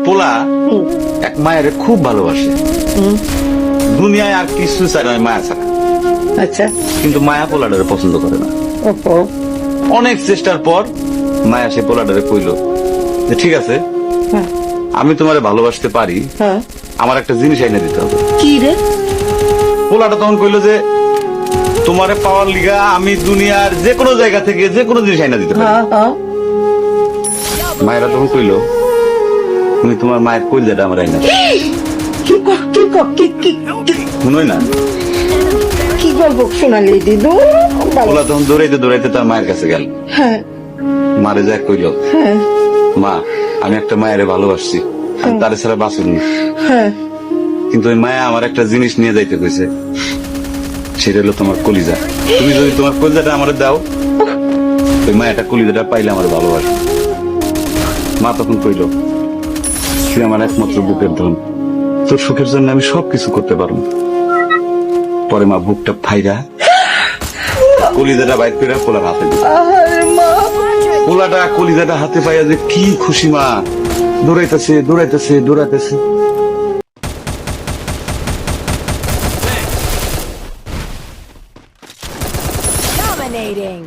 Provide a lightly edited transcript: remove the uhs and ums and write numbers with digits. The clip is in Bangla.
পোলা এক মায়ের খুব ভালোবাসে, দুনিয়ায় আর কিছু চায় না মায়া ছাড়া। আচ্ছা। কিন্তু মায়া পোলাটারে পছন্দ করে না। ওহো। অনেক চেষ্টার পর মায়া সে পোলাটারে কইল যে ঠিক আছে, হ্যাঁ। আমি তোমারে ভালোবাসতে পারি, হ্যাঁ। আমার একটা জিনিস এনে দিতে হবে। কি রে? পোলাটা তখন কইল যে তোমারে পাওয়ার লিগা আমি দুনিয়ার যে কোনো জায়গা থেকে যে কোনো জিনিস এনে দিতে পারি। হ্যাঁ হ্যাঁ। মায়েরা তখন কইল তুমি তোমার মায়ের কইলজাটা আমার আইনা কি ক- কি ক- কি কি শুনোই না। কি গল্প শোনালি দিদু? পোলা তখন দৌড়াইতে দৌড়াইতে তার মায়ের কাছে গেল, হ্যাঁ মারে যায় কইল হ্যাঁ মা আমি একটা মায়েরে ভালোবাসছি, আমি তারে ছাড়া বাঁচুনি, হ্যাঁ। কিন্তু ওই মায়া আমার একটা জিনিস নিয়ে যাইতে কইছে, সেটা হলো তোমার কলিজা। তুমি যদি তোমার কলিজাটা আমার দাও, ওই মায়াটা কলিজাটা পাইলে আমার ভালোবাসে। মা তখন কইল তুই আমার একমাত্র বুকের ধন, তোর সুখের জন্য আমি সবকিছু করতে পারবো। পরে মা বুকটা ফাইরা কলিজাটা বাইর করে পোলার হাতে দিল। আরে মা। পোলাটা কলিজাটা হাতে পাইয়া যে কি খুশি, মা দৌড়াইতেছে দৌড়াইতেছে দৌড়াইতেছে। Dominating.